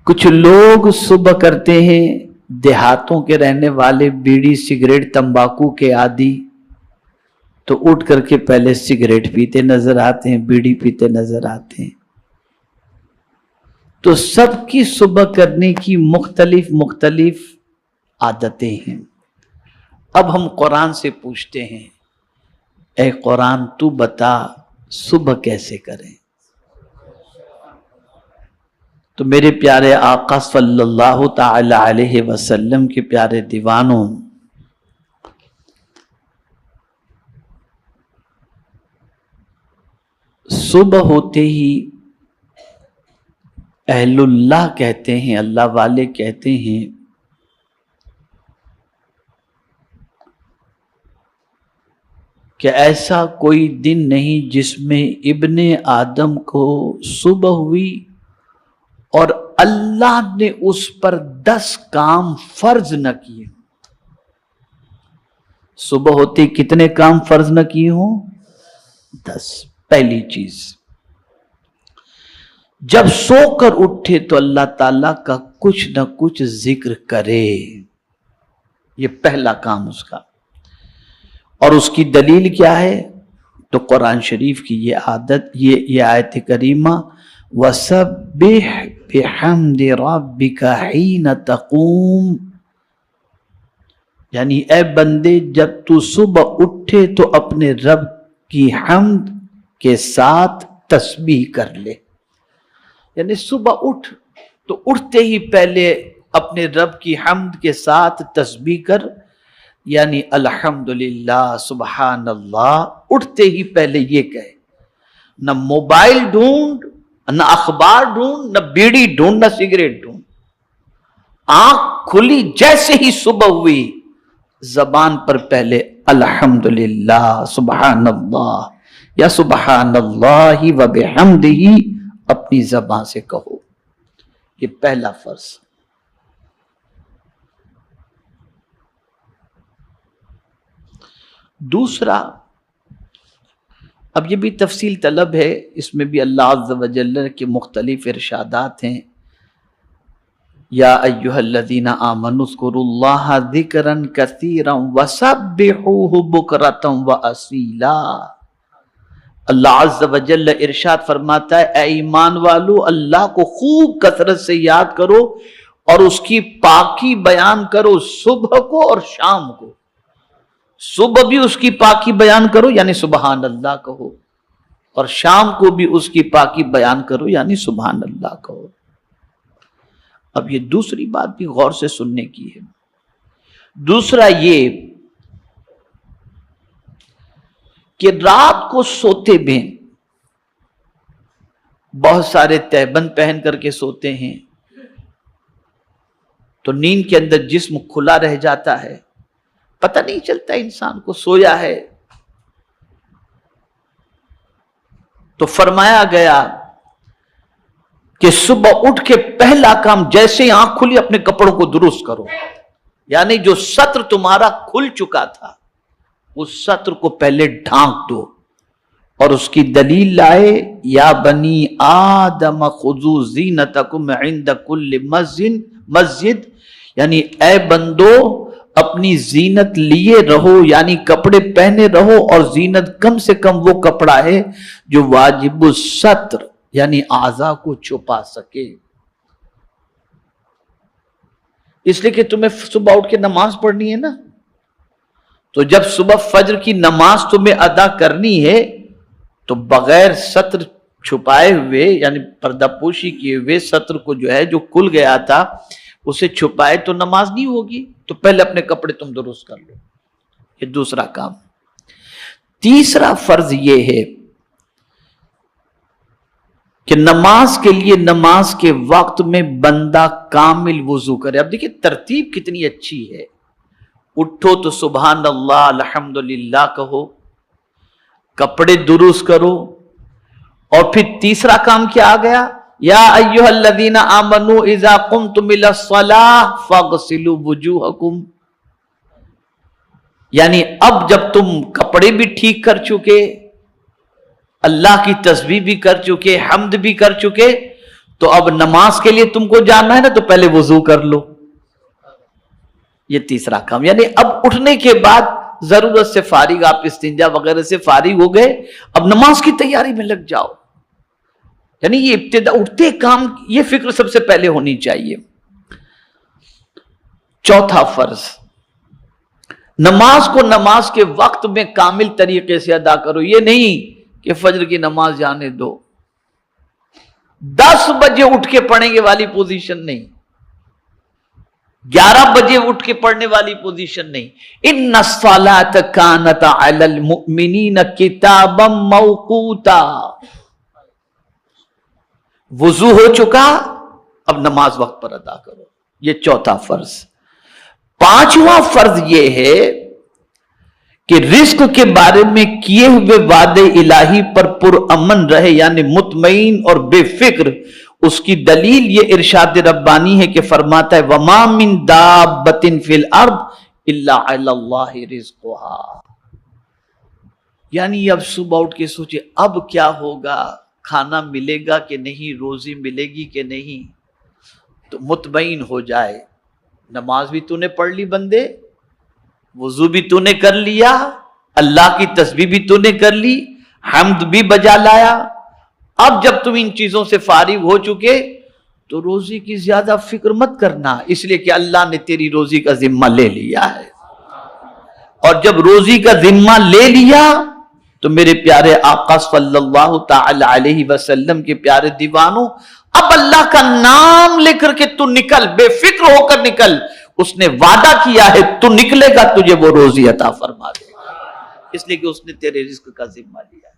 کچھ لوگ صبح کرتے ہیں، دیہاتوں کے رہنے والے، بیڑی سگریٹ تمباکو کے عادی، تو اٹھ کر کے پہلے سگریٹ پیتے نظر آتے ہیں، بیڑی پیتے نظر آتے ہیں۔ تو سب کی صبح کرنے کی مختلف مختلف عادتیں ہیں۔ اب ہم قرآن سے پوچھتے ہیں، اے قرآن تو بتا صبح کیسے کریں؟ تو میرے پیارے آقا صلی اللہ تعالی علیہ وسلم کے پیارے دیوانوں، صبح ہوتے ہی اہل اللہ کہتے ہیں، اللہ والے کہتے ہیں کہ ایسا کوئی دن نہیں جس میں ابن آدم کو صبح ہوئی اور اللہ نے اس پر 10 کام فرض نہ کیے۔ صبح ہوتے کتنے کام فرض نہ کیے ہوں؟ 10۔ پہلی چیز، جب سو کر اٹھے تو اللہ تعالیٰ کا کچھ نہ کچھ ذکر کرے، یہ پہلا کام اس کا۔ اور اس کی دلیل کیا ہے؟ تو قرآن شریف کی یہ عادت، یہ آیت کریمہ، وَسَبِّحْ بِحَمْدِ رَبِّكَ حِينَ تَقُومُ، یعنی اے بندے جب تو صبح اٹھے تو اپنے رب کی حمد کے ساتھ تسبیح کر لے۔ یعنی صبح اٹھ تو اٹھتے ہی پہلے اپنے رب کی حمد کے ساتھ تسبیح کر، یعنی الحمدللہ سبحان اللہ، اٹھتے ہی پہلے یہ کہے۔ نہ موبائل ڈھونڈ، نہ اخبار ڈھونڈ، نہ بیڑی ڈھونڈ، نہ سگریٹ ڈھونڈ۔ آنکھ کھلی جیسے ہی صبح ہوئی، زبان پر پہلے الحمدللہ سبحان اللہ یا سبحان اللہ وبحمدہ اپنی زبان سے کہو۔ یہ پہلا فرض۔ دوسرا، اب یہ بھی تفصیل طلب ہے، اس میں بھی اللہ عز و جل کے مختلف ارشادات ہیں۔ یا ایھا الذین آمنوا اذکروا اللہ ذکرا کثیرا وسبحوہ بکرۃ واصیلا۔ اللہ عز و جل ارشاد فرماتا ہے، اے ایمان والو اللہ کو خوب کثرت سے یاد کرو اور اس کی پاکی بیان کرو، صبح کو اور شام کو۔ صبح بھی اس کی پاکی بیان کرو یعنی سبحان اللہ کہو، اور شام کو بھی اس کی پاکی بیان کرو یعنی سبحان اللہ کہو۔ اب یہ دوسری بات بھی غور سے سننے کی ہے۔ دوسرا یہ کہ رات کو سوتے میں بہت سارے تہبند پہن کر کے سوتے ہیں تو نیند کے اندر جسم کھلا رہ جاتا ہے، پتہ نہیں چلتا انسان کو سویا ہے۔ تو فرمایا گیا کہ صبح اٹھ کے پہلا کام جیسے ہی آنکھ کھلی اپنے کپڑوں کو درست کرو، یعنی جو سطر تمہارا کھل چکا تھا اس سطر کو پہلے ڈھانک دو۔ اور اس کی دلیل لائے، یا بنی آدم خذوا زینتکم عند کل مسجد، یعنی اے بندو اپنی زینت لیے رہو، یعنی کپڑے پہنے رہو، اور زینت کم سے کم وہ کپڑا ہے جو واجب الستر یعنی اعضاء کو چھپا سکے۔ اس لیے کہ تمہیں صبح اٹھ کے نماز پڑھنی ہے نا، تو جب صبح فجر کی نماز تمہیں ادا کرنی ہے تو بغیر ستر چھپائے ہوئے یعنی پردہ پوشی کیے ہوئے ستر کو جو ہے جو کھل گیا تھا اسے چھپائے تو نماز نہیں ہوگی، تو پہلے اپنے کپڑے تم درست کر لو۔ یہ دوسرا کام۔ تیسرا فرض یہ ہے کہ نماز کے لیے نماز کے وقت میں بندہ کامل وضو کرے۔ اب دیکھیں ترتیب کتنی اچھی ہے، اٹھو تو سبحان اللہ الحمدللہ کہو، کپڑے درست کرو، اور پھر تیسرا کام کیا آ گیا، یا ایھا الذین آمنوا اذا قمتم الی الصلاۃ فاغسلوا وجوہکم، یعنی اب جب تم کپڑے بھی ٹھیک کر چکے، اللہ کی تسبیح بھی کر چکے، حمد بھی کر چکے، تو اب نماز کے لیے تم کو جانا ہے نا، تو پہلے وضو کر لو. یہ تیسرا کام. یعنی اب اٹھنے کے بعد ضرورت سے فارغ، آپ استنجا وغیرہ سے فارغ ہو گئے، اب نماز کی تیاری میں لگ جاؤ. یعنی یہ ابتدا اٹھتے کام، یہ فکر سب سے پہلے ہونی چاہیے. چوتھا فرض، نماز کو نماز کے وقت میں کامل طریقے سے ادا کرو. یہ نہیں کہ فجر کی نماز جانے دو، 10 بجے اٹھ کے پڑھیں گے والی پوزیشن نہیں، 11 بجے اٹھ کے پڑھنے والی پوزیشن نہیں. ان الصلاۃ کانت علی المؤمنین کتابا موقوتا. وضو ہو چکا، اب نماز وقت پر ادا کرو. یہ چوتھا فرض. پانچواں فرض یہ ہے کہ رزق کے بارے میں کیے ہوئے وعدے الہی پر پرامن رہے، یعنی مطمئن اور بے فکر. اس کی دلیل یہ ارشاد ربانی ہے کہ فرماتا ہے وَمَا مِن دَابَّةٍ فِي الْأَرْضِ إِلَّا عَلَى اللَّهِ رِزْقُهَا. یعنی اب صبح اٹھ کے سوچے اب کیا ہوگا، کھانا ملے گا کہ نہیں، روزی ملے گی کہ نہیں، تو مطمئن ہو جائے. نماز بھی تو نے پڑھ لی بندے، وضو بھی تو نے کر لیا، اللہ کی تسبیح بھی تو نے کر لی، حمد بھی بجا لایا. اب جب تم ان چیزوں سے فارغ ہو چکے تو روزی کی زیادہ فکر مت کرنا، اس لیے کہ اللہ نے تیری روزی کا ذمہ لے لیا ہے. اور جب روزی کا ذمہ لے لیا تو میرے پیارے آقا صلی اللہ تعالی علیہ وسلم کے پیارے دیوانوں، اب اللہ کا نام لے کر کے تو نکل، بے فکر ہو کر نکل. اس نے وعدہ کیا ہے تو نکلے گا تجھے وہ روزی عطا فرما دے گا، اس لیے کہ اس نے تیرے رزق کا ذمہ لیا ہے.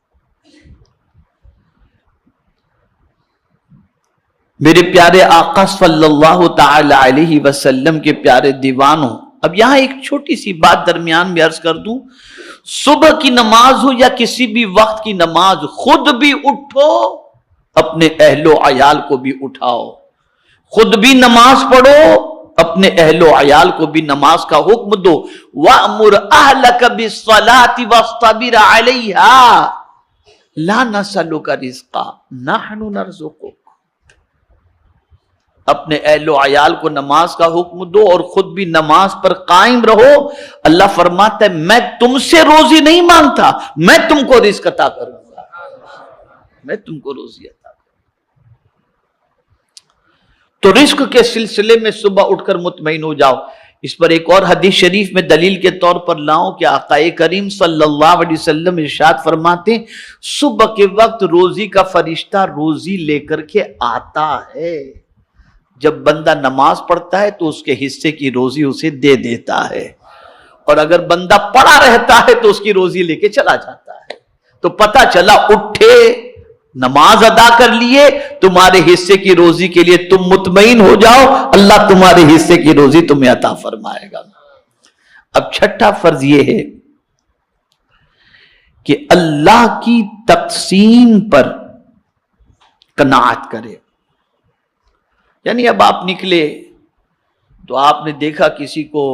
میرے پیارے آقا صلی اللہ تعالی علیہ وسلم کے پیارے دیوانوں، اب یہاں ایک چھوٹی سی بات درمیان میں عرض کر دوں. صبح کی نماز ہو یا کسی بھی وقت کی نماز، خود بھی اٹھو، اپنے اہل و عیال کو بھی اٹھاؤ. خود بھی نماز پڑھو، اپنے اہل و عیال کو بھی نماز کا حکم دو. وَأْمُرْ أَهْلَكَ بِالصَّلَاةِ وَاصْطَبِرْ عَلَيْهَا لَا نَسْأَلُكَ رِزْقًا نَحْنُ نَرْزُقُكَ. اپنے اہل و عیال کو نماز کا حکم دو اور خود بھی نماز پر قائم رہو. اللہ فرماتا ہے میں تم سے روزی نہیں مانگتا، میں تم کو رزق عطا کروں گا، میں تم کو روزی عطا کروں. تو رزق کے سلسلے میں صبح اٹھ کر مطمئن ہو جاؤ. اس پر ایک اور حدیث شریف میں دلیل کے طور پر لاؤں کہ آقا کریم صلی اللہ علیہ وسلم ارشاد فرماتے ہیں صبح کے وقت روزی کا فرشتہ روزی لے کر کے آتا ہے. جب بندہ نماز پڑھتا ہے تو اس کے حصے کی روزی اسے دے دیتا ہے، اور اگر بندہ پڑا رہتا ہے تو اس کی روزی لے کے چلا جاتا ہے. تو پتہ چلا اٹھے، نماز ادا کر لیے، تمہارے حصے کی روزی کے لیے تم مطمئن ہو جاؤ، اللہ تمہارے حصے کی روزی تمہیں عطا فرمائے گا. اب چھٹا فرض یہ ہے کہ اللہ کی تقسیم پر قناعت کرے. یعنی اب آپ نکلے تو آپ نے دیکھا کسی کو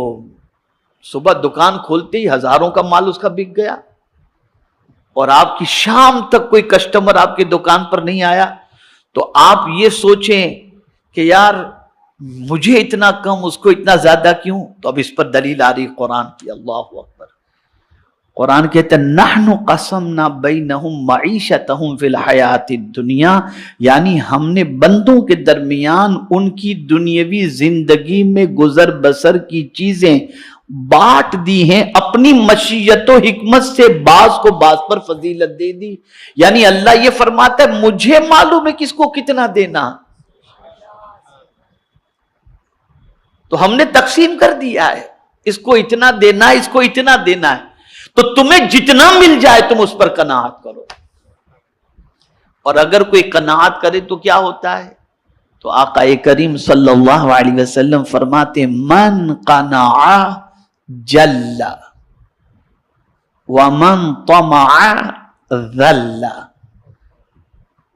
صبح دکان کھولتے ہی ہزاروں کا مال اس کا بک گیا، اور آپ کی شام تک کوئی کسٹمر آپ کی دکان پر نہیں آیا، تو آپ یہ سوچیں کہ یار مجھے اتنا کم اس کو اتنا زیادہ کیوں. تو اب اس پر دلیل آ رہی قرآن کی. اللہ اکبر. قرآن کہتا ہے نحن قسمنا بینہم معیشتہم فی الحیات الدنیا، یعنی ہم نے بندوں کے درمیان ان کی دنیاوی زندگی میں گزر بسر کی چیزیں بانٹ دی ہیں، اپنی مشیت و حکمت سے بعض کو بعض پر فضیلت دے دی. یعنی اللہ یہ فرماتا ہے مجھے معلوم ہے کس کو کتنا دینا، تو ہم نے تقسیم کر دیا ہے، اس کو اتنا دینا ہے، اس کو اتنا دینا ہے. تو تمہیں جتنا مل جائے تم اس پر قناعت کرو. اور اگر کوئی قناعت کرے تو کیا ہوتا ہے؟ تو آقا کریم صلی اللہ علیہ وسلم فرماتے من قنع جل ومن طمع ذل.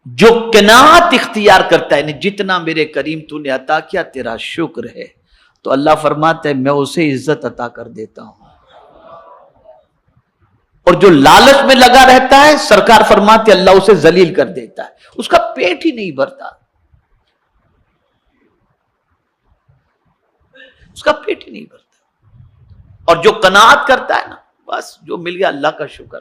جو قناعت اختیار کرتا ہے، جتنا میرے کریم تو نے عطا کیا تیرا شکر ہے، تو اللہ فرماتا ہے میں اسے عزت عطا کر دیتا ہوں. اور جو لالچ میں لگا رہتا ہے سرکار فرماتے اللہ اسے ذلیل کر دیتا ہے، اس کا پیٹ ہی نہیں بھرتا. اس کا پیٹ ہی نہیں بھرتا. اور جو قناعت کرتا ہے نا، بس جو مل گیا اللہ کا شکر.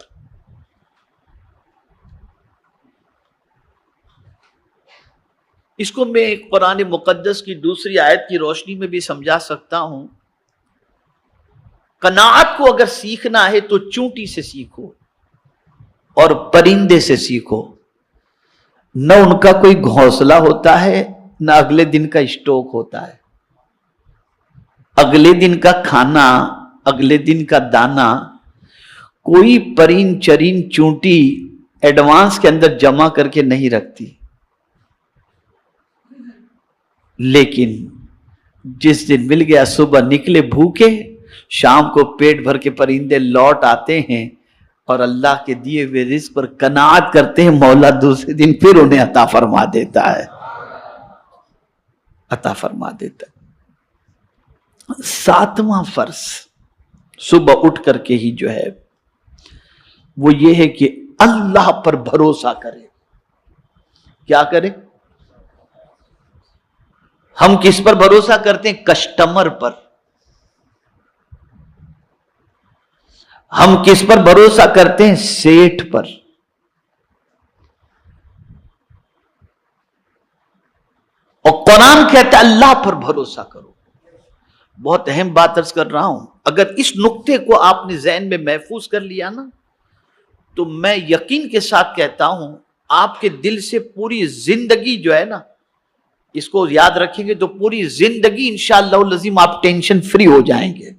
اس کو میں قرآن مقدس کی دوسری آیت کی روشنی میں بھی سمجھا سکتا ہوں. قناعت کو اگر سیکھنا ہے تو چونٹی سے سیکھو اور پرندے سے سیکھو. نہ ان کا کوئی گھونسلہ ہوتا ہے، نہ اگلے دن کا اسٹاک ہوتا ہے. اگلے دن کا کھانا، اگلے دن کا دانا کوئی پرند چرین چونٹی ایڈوانس کے اندر جمع کر کے نہیں رکھتی. لیکن جس دن مل گیا، صبح نکلے بھوکے، شام کو پیٹ بھر کے پرندے لوٹ آتے ہیں اور اللہ کے دیے ہوئے رزق پر قناعت کرتے ہیں. مولا دوسرے دن پھر انہیں عطا فرما دیتا ہے، عطا فرما دیتا ہے. 7واں فرض صبح اٹھ کر کے ہی جو ہے وہ یہ ہے کہ اللہ پر بھروسہ کرے. کیا کرے؟ ہم کس پر بھروسہ کرتے ہیں؟ کسٹمر پر. ہم کس پر بھروسہ کرتے ہیں؟ سیٹھ پر. اور قرآن کہتا ہے اللہ پر بھروسہ کرو. بہت اہم بات عرض کر رہا ہوں. اگر اس نقطے کو آپ نے ذہن میں محفوظ کر لیا نا، تو میں یقین کے ساتھ کہتا ہوں آپ کے دل سے پوری زندگی جو ہے نا، اس کو یاد رکھیں گے تو پوری زندگی انشاءاللہ العظیم آپ ٹینشن فری ہو جائیں گے.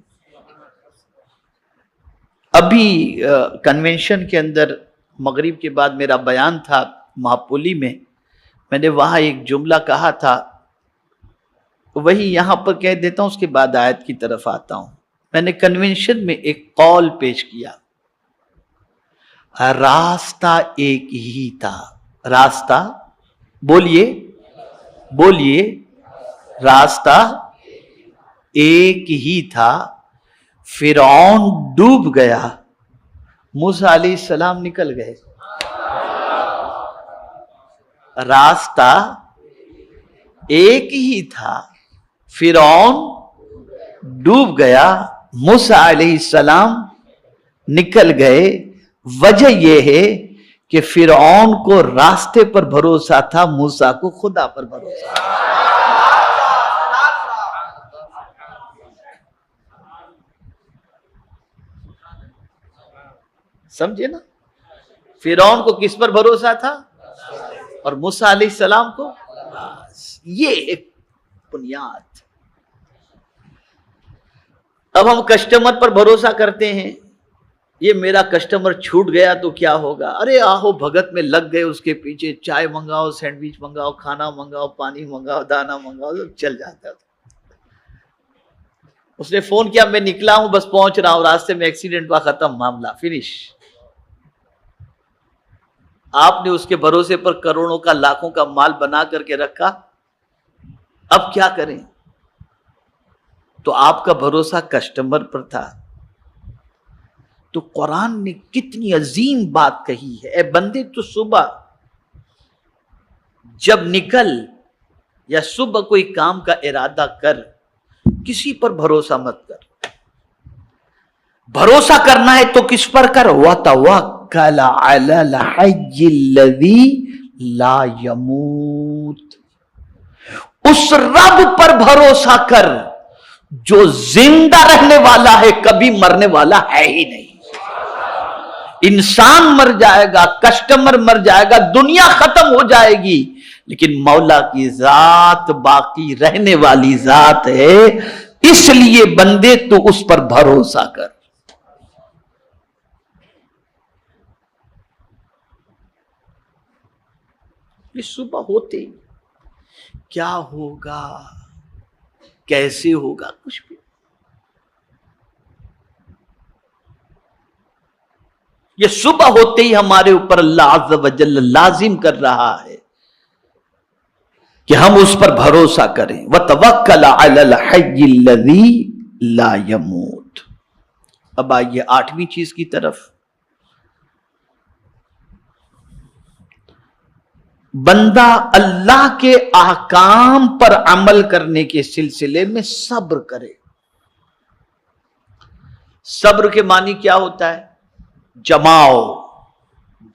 ابھی کنونشن کے اندر مغرب کے بعد میرا بیان تھا مہاپولی میں. میں نے وہاں ایک جملہ کہا تھا، وہی یہاں پر کہہ دیتا ہوں، اس کے بعد آیت کی طرف آتا ہوں. میں نے کنونشن میں ایک قول پیش کیا، راستہ ایک ہی تھا. راستہ بولیے بولیے، راستہ ایک ہی تھا. فرعون ڈوب گیا، موسیٰ علیہ السلام نکل گئے. راستہ ایک ہی تھا، فرعون ڈوب گیا، موسیٰ علیہ السلام نکل گئے. وجہ یہ ہے کہ فرعون کو راستے پر بھروسہ تھا، موسیٰ کو خدا پر بھروسہ تھا. سمجھے نا؟ فرعون کو کس پر بھروسہ تھا اور موسیٰ علیہ السلام کو؟ یہ ایک بنیاد. اب ہم کسٹمر پر بھروسہ کرتے ہیں، یہ میرا کسٹمر چھوٹ گیا تو کیا ہوگا؟ ارے آہو بھگت میں لگ گئے اس کے پیچھے، چائے منگاؤ، سینڈوچ منگاؤ، کھانا منگاؤ، پانی منگاؤ، دانا منگاؤ، سب چل جاتا تھا. اس نے فون کیا، میں نکلا ہوں، بس پہنچ رہا ہوں، راستے میں ایکسیڈنٹ ہوا، ختم معاملہ، فنش. آپ نے اس کے بھروسے پر کروڑوں کا، لاکھوں کا مال بنا کر کے رکھا. اب کیا کریں؟ تو آپ کا بھروسہ کسٹمر پر تھا. تو قرآن نے کتنی عظیم بات کہی ہے، اے بندے تو صبح جب نکل یا صبح کوئی کام کا ارادہ کر، کسی پر بھروسہ مت کر. بھروسہ کرنا ہے تو کس پر کر؟ وَتَوَكَّلَ عَلَى الْحَيِّ الَّذِي لَا يَمُوتُ. اس رب پر بھروسہ کر جو زندہ رہنے والا ہے، کبھی مرنے والا ہے ہی نہیں. انسان مر جائے گا، کسٹمر مر جائے گا، دنیا ختم ہو جائے گی، لیکن مولا کی ذات باقی رہنے والی ذات ہے. اس لیے بندے تو اس پر بھروسہ کر. یہ صبح ہوتے کیا ہوگا، کیسے ہوگا، کچھ بھی. یہ صبح ہوتے ہی ہمارے اوپر اللہ عز و جل لازم کر رہا ہے کہ ہم اس پر بھروسہ کریں. وَتَوَكَّلَ عَلَى الْحَيِّ الَّذِي لَا يَمُوتُ. اب آئیے 8ویں چیز کی طرف. بندہ اللہ کے احکام پر عمل کرنے کے سلسلے میں صبر کرے. صبر کے معنی کیا ہوتا ہے؟ جماؤ،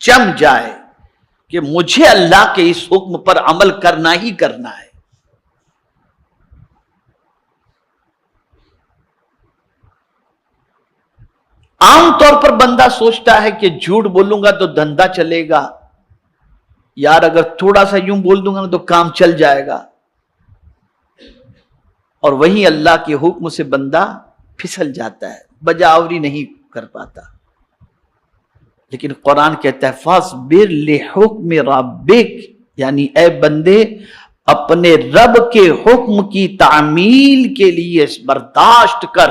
جم جائے کہ مجھے اللہ کے اس حکم پر عمل کرنا ہی کرنا ہے۔ عام طور پر بندہ سوچتا ہے کہ جھوٹ بولوں گا تو دھندا چلے گا، یار اگر تھوڑا سا یوں بول دوں گا تو کام چل جائے گا، اور وہیں اللہ کے حکم سے بندہ پھسل جاتا ہے، بجاوری نہیں کر پاتا۔ لیکن قرآن کہتا ہے فاصبر لحکم ربک، یعنی اے بندے اپنے رب کے حکم کی تعمیل کے لیے برداشت کر،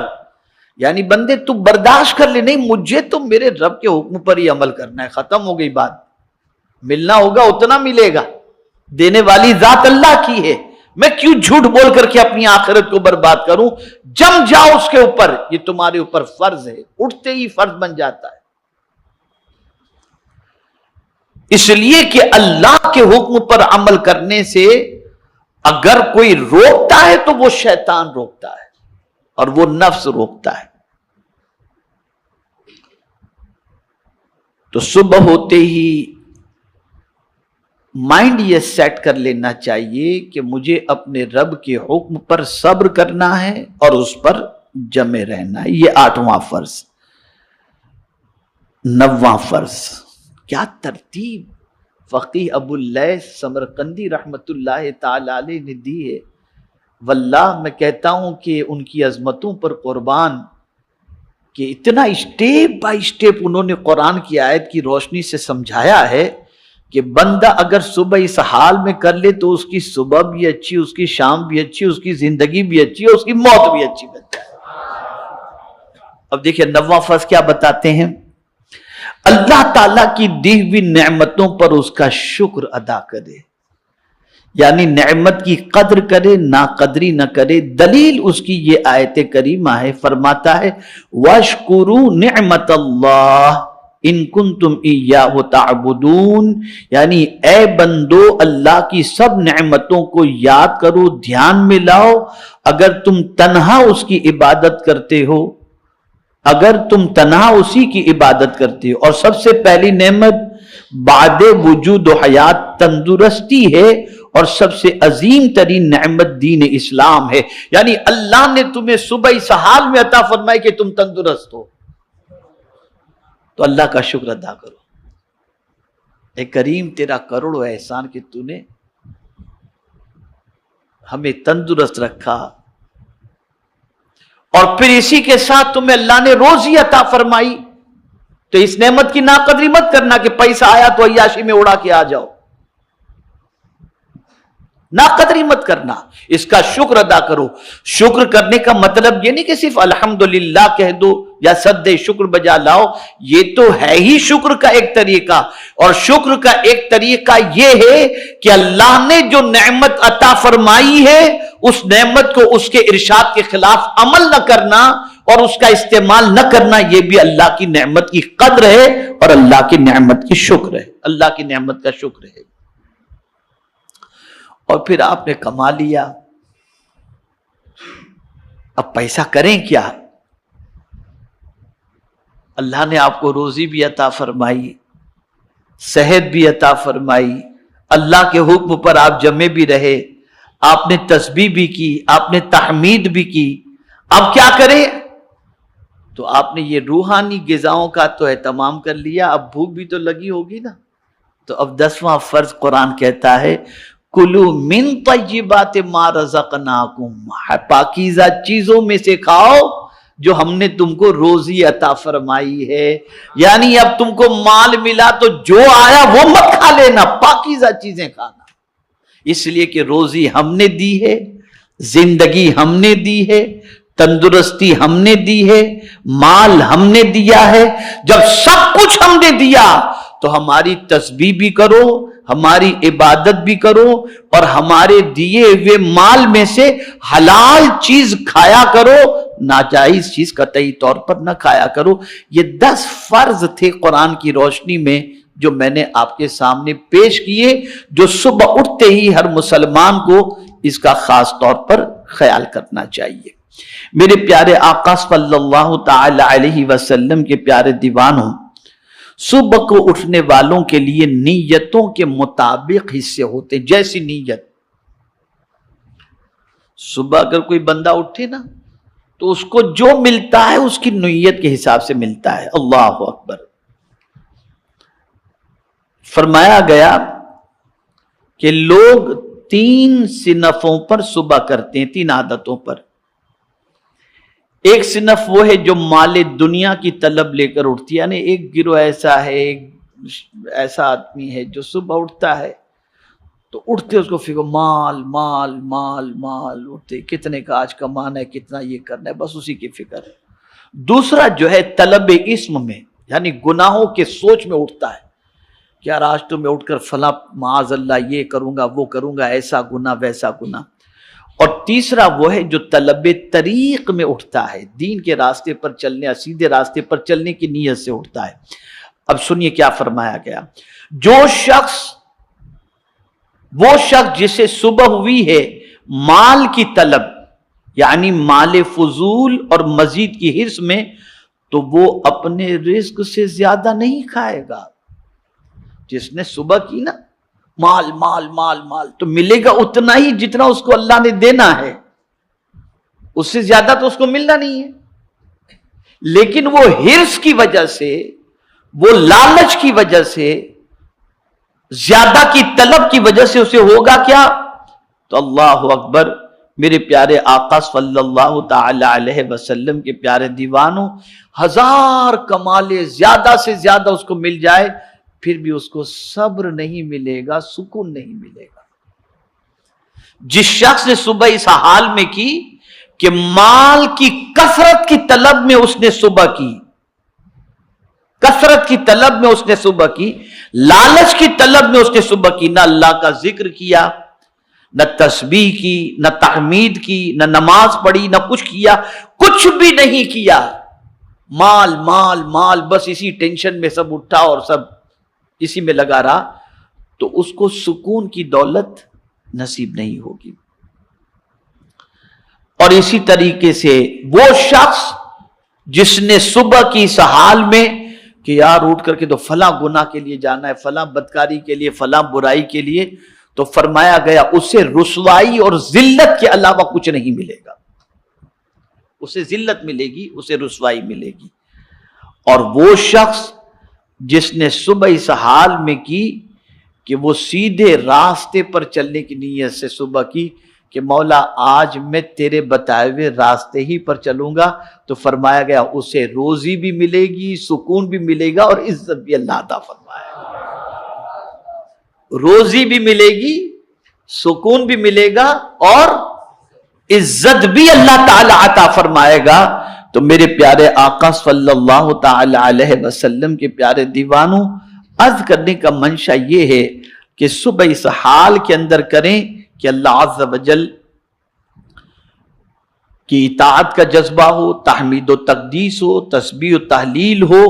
یعنی بندے تو برداشت کر لے، نہیں مجھے تو میرے رب کے حکم پر ہی عمل کرنا ہے، ختم ہو گئی بات۔ ملنا ہوگا اتنا ملے گا، دینے والی ذات اللہ کی ہے، میں کیوں جھوٹ بول کر کے اپنی آخرت کو برباد کروں؟ جم جاؤ اس کے اوپر، یہ تمہارے اوپر فرض ہے، اٹھتے ہی فرض بن جاتا ہے۔ اس لیے کہ اللہ کے حکم پر عمل کرنے سے اگر کوئی روکتا ہے تو وہ شیطان روکتا ہے اور وہ نفس روکتا ہے۔ تو صبح ہوتے ہی مائنڈ یہ سیٹ کر لینا چاہیے کہ مجھے اپنے رب کے حکم پر صبر کرنا ہے اور اس پر جمے رہنا ہے۔ یہ 8واں فرض۔ 9واں فرض، کیا ترتیب فقیہ ابو اللیث سمرقندی رحمت اللہ تعالی علیہ نے دی ہے، واللہ میں کہتا ہوں کہ ان کی عظمتوں پر قربان، کہ اتنا اسٹیپ بائی اسٹیپ انہوں نے قرآن کی آیت کی روشنی سے سمجھایا ہے کہ بندہ اگر صبح اس حال میں کر لے تو اس کی صبح بھی اچھی، اس کی شام بھی اچھی، اس کی زندگی بھی اچھی، اس کی موت بھی اچھی بنتا ہے۔ اب دیکھیں 9واں فرض کیا بتاتے ہیں؟ اللہ تعالیٰ کی دی ہوئی نعمتوں پر اس کا شکر ادا کرے، یعنی نعمت کی قدر کرے، ناقدری نہ کرے۔ دلیل اس کی یہ آیت کریمہ ہے، فرماتا ہے وَاشْكُرُوا نِعْمَةَ اللَّهِ ان کنتم ایاہ تعبدون، یعنی اے بندو اللہ کی سب نعمتوں کو یاد کرو، دھیان میں لاؤ، اگر تم تنہا اس کی عبادت کرتے ہو، اگر تم تنہا اسی کی عبادت کرتے ہو۔ اور سب سے پہلی نعمت بعد وجود و حیات تندرستی ہے، اور سب سے عظیم ترین نعمت دین اسلام ہے، یعنی اللہ نے تمہیں صبح اس حال میں عطا فرمائی کہ تم تندرست ہو، تو اللہ کا شکر ادا کرو۔ اے کریم تیرا کروڑ احسان کہ تو نے ہمیں تندرست رکھا، اور پھر اسی کے ساتھ تمہیں اللہ نے روزی عطا فرمائی، تو اس نعمت کی ناقدری مت کرنا کہ پیسہ آیا تو عیاشی میں اڑا کے آ جاؤ، ناقدری مت کرنا، اس کا شکر ادا کرو۔ شکر کرنے کا مطلب یہ نہیں کہ صرف الحمدللہ کہہ دو یا سد شکر بجا لاؤ، یہ تو ہے ہی شکر کا ایک طریقہ، اور شکر کا ایک طریقہ یہ ہے کہ اللہ نے جو نعمت عطا فرمائی ہے اس نعمت کو اس کے ارشاد کے خلاف عمل نہ کرنا اور اس کا استعمال نہ کرنا، یہ بھی اللہ کی نعمت کی قدر ہے اور اللہ کی نعمت کی شکر ہے، اللہ کی نعمت کا شکر ہے۔ اور پھر آپ نے کما لیا، اب پیسہ کریں کیا؟ اللہ نے آپ کو روزی بھی عطا فرمائی، صحت بھی عطا فرمائی، اللہ کے حکم پر آپ جمے بھی رہے، آپ نے تسبیح بھی کی، آپ نے تحمید بھی کی، اب کیا کریں؟ تو آپ نے یہ روحانی غذاؤں کا تو اہتمام کر لیا، اب بھوک بھی تو لگی ہوگی نا، تو اب 10واں فرض قرآن کہتا ہے کلوا من طیبات ما رزقناکم، پاکیزہ چیزوں میں سے کھاؤ جو ہم نے تم کو روزی عطا فرمائی ہے، یعنی اب تم کو مال ملا تو جو آیا وہ مت کھا لینا، پاکیزہ چیزیں کھانا، اس لیے کہ روزی ہم نے دی ہے، زندگی ہم نے دی ہے، تندرستی ہم نے دی ہے، مال ہم نے دیا ہے۔ جب سب کچھ ہم نے دیا تو ہماری تسبیح بھی کرو، ہماری عبادت بھی کرو، اور ہمارے دیے ہوئے مال میں سے حلال چیز کھایا کرو، ناجائز چیز قطعی طور پر نہ کھایا کرو۔ یہ 10 فرض تھے قرآن کی روشنی میں جو میں نے آپ کے سامنے پیش کیے، جو صبح اٹھتے ہی ہر مسلمان کو اس کا خاص طور پر خیال کرنا چاہیے۔ میرے پیارے آقا صلی اللہ تعالی علیہ وسلم کے پیارے دیوانوں، صبح کو اٹھنے والوں کے لیے نیتوں کے مطابق حصے ہوتے ہیں. جیسی نیت، صبح اگر کوئی بندہ اٹھے نا تو اس کو جو ملتا ہے اس کی نیت کے حساب سے ملتا ہے. اللہ اکبر. فرمایا گیا کہ لوگ 3 صنفوں پر صبح کرتے ہیں، 3 عادتوں پر. ایک صنف وہ ہے جو مال دنیا کی طلب لے کر اٹھتی ہے، یعنی ایک گروہ ایسا ہے، ایک ایسا آدمی ہے جو صبح اٹھتا ہے تو اٹھتے اس کو فکر مال مال مال مال، اٹھتے کتنے کا آج کمانا ہے، کتنا یہ کرنا ہے، بس اسی کی فکر ہے. دوسرا جو ہے طلب اسم میں، یعنی گناہوں کے سوچ میں اٹھتا ہے کہ یار آج تو میں اٹھ کر فلاں معاذ اللہ یہ کروں گا وہ کروں گا، ایسا گناہ ویسا گناہ. اور تیسرا وہ ہے جو طلب طریق میں اٹھتا ہے، دین کے راستے پر چلنے، سیدھے راستے پر چلنے کی نیت سے اٹھتا ہے. اب سنیے کیا فرمایا گیا. وہ شخص جسے صبح ہوئی ہے مال کی طلب، یعنی مال فضول اور مزید کی حرص میں، تو وہ اپنے رزق سے زیادہ نہیں کھائے گا. جس نے صبح کی نا مال مال مال مال، تو ملے گا اتنا ہی جتنا اس کو اللہ نے دینا ہے، اس سے زیادہ تو اس کو ملنا نہیں ہے. لیکن وہ حرص کی وجہ سے، وہ لالچ کی وجہ سے، زیادہ کی طلب کی وجہ سے اسے ہوگا کیا؟ تو اللہ اکبر. میرے پیارے آقا صلی اللہ تعالی علیہ وسلم کے پیارے دیوانوں، 1000 کمالے زیادہ سے زیادہ اس کو مل جائے پھر بھی اس کو صبر نہیں ملے گا، سکون نہیں ملے گا. جس شخص نے صبح اس حال میں کی کہ مال کی کثرت کی طلب میں اس نے صبح کی، کثرت کی طلب میں اس نے صبح کی، لالچ کی طلب میں اس نے صبح کی، نہ اللہ کا ذکر کیا، نہ تسبیح کی، نہ تحمید کی، نہ نماز پڑھی، نہ کچھ کیا، کچھ بھی نہیں کیا، مال مال مال، بس اسی ٹینشن میں سب اٹھا اور سب اسی میں لگا رہا، تو اس کو سکون کی دولت نصیب نہیں ہوگی. اور اسی طریقے سے وہ شخص جس نے صبح کی اس حال میں کہ یار اٹھ کر کے تو فلاں گناہ کے لیے جانا ہے، فلاں بدکاری کے لیے، فلاں برائی کے لیے، تو فرمایا گیا اسے رسوائی اور ذلت کے علاوہ کچھ نہیں ملے گا. اسے ذلت ملے گی، اسے رسوائی ملے گی. اور وہ شخص جس نے صبح اس حال میں کی کہ وہ سیدھے راستے پر چلنے کی نیت سے صبح کی کہ مولا آج میں تیرے بتائے ہوئے راستے ہی پر چلوں گا، تو فرمایا گیا اسے روزی بھی ملے گی، سکون بھی ملے گا، اور عزت بھی اللہ عطا فرمائے گا. روزی بھی ملے گی، سکون بھی ملے گا، اور عزت بھی اللہ تعالی عطا فرمائے گا. تو میرے پیارے آقا صلی اللہ تعالی علیہ وسلم کے پیارے دیوانوں، عرض کرنے کا منشا یہ ہے کہ صبح اس حال کے اندر کریں کہ اللہ عز و جل کی اطاعت کا جذبہ ہو، تحمید و تقدیس ہو، تسبیح و تحلیل ہو،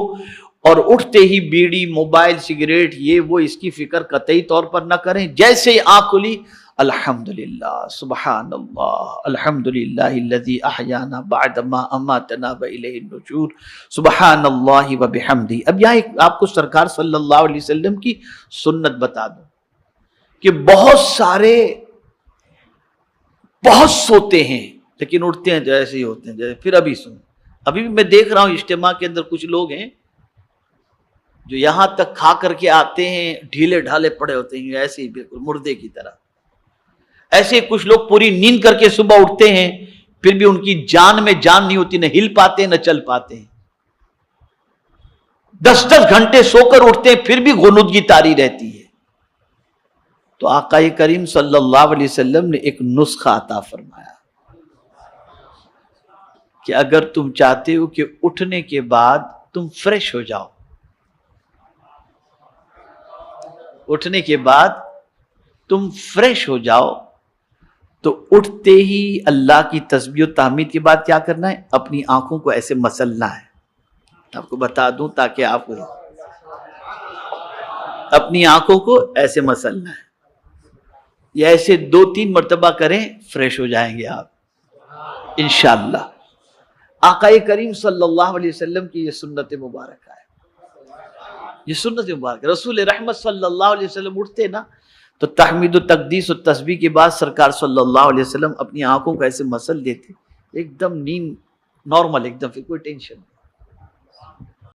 اور اٹھتے ہی بیڑی، موبائل، سگریٹ، یہ وہ اس کی فکر قطعی طور پر نہ کریں. جیسے ہی آنکھ کھلی الحمدللہ سبحان اللہ الحمدللہ الذی احیانا بعد ما اماتنا والیہ النشور سبحان اللہ وبحمدہ. اب یہاں ایک آپ کو سرکار صلی اللہ علیہ وسلم کی سنت بتا دوں کہ بہت سارے بہت سوتے ہیں لیکن اٹھتے ہیں جیسے ہی ہوتے ہیں جیسے. پھر ابھی بھی میں دیکھ رہا ہوں اجتماع کے اندر کچھ لوگ ہیں جو یہاں تک کھا کر کے آتے ہیں ڈھیلے ڈھالے پڑے ہوتے ہیں ایسے ہی بالکل مردے کی طرح. ایسے کچھ لوگ پوری نیند کر کے صبح اٹھتے ہیں پھر بھی ان کی جان میں جان نہیں ہوتی، نہ ہل پاتے ہیں نہ چل پاتے ہیں. 10 گھنٹے سو کر اٹھتے ہیں پھر بھی غنودگی طاری رہتی ہے. تو آقا کریم صلی اللہ علیہ وسلم نے ایک نسخہ عطا فرمایا کہ اگر تم چاہتے ہو کہ اٹھنے کے بعد تم فریش ہو جاؤ، اٹھنے کے بعد تم فریش ہو جاؤ، تو اٹھتے ہی اللہ کی تسبیح و تحمید کے بعد کیا کرنا ہے؟ اپنی آنکھوں کو ایسے مسلنا ہے. آپ کو بتا دوں تاکہ آپ کو اپنی آنکھوں کو ایسے مسلنا ہے. یہ ایسے 2-3 مرتبہ کریں، فریش ہو جائیں گے آپ. انشاءاللہ آقا کریم صلی اللہ علیہ وسلم کی یہ سنت مبارکہ ہے، یہ سنت مبارکہ. رسول رحمت صلی اللہ علیہ وسلم اٹھتے نا تو تحمید و تقدیس و تسبیح کے بعد سرکار صلی اللہ علیہ وسلم اپنی آنکھوں کو ایسے مسل دیتے، ایک دم نیند نارمل، ایک دم کوئی ٹینشن نہیں.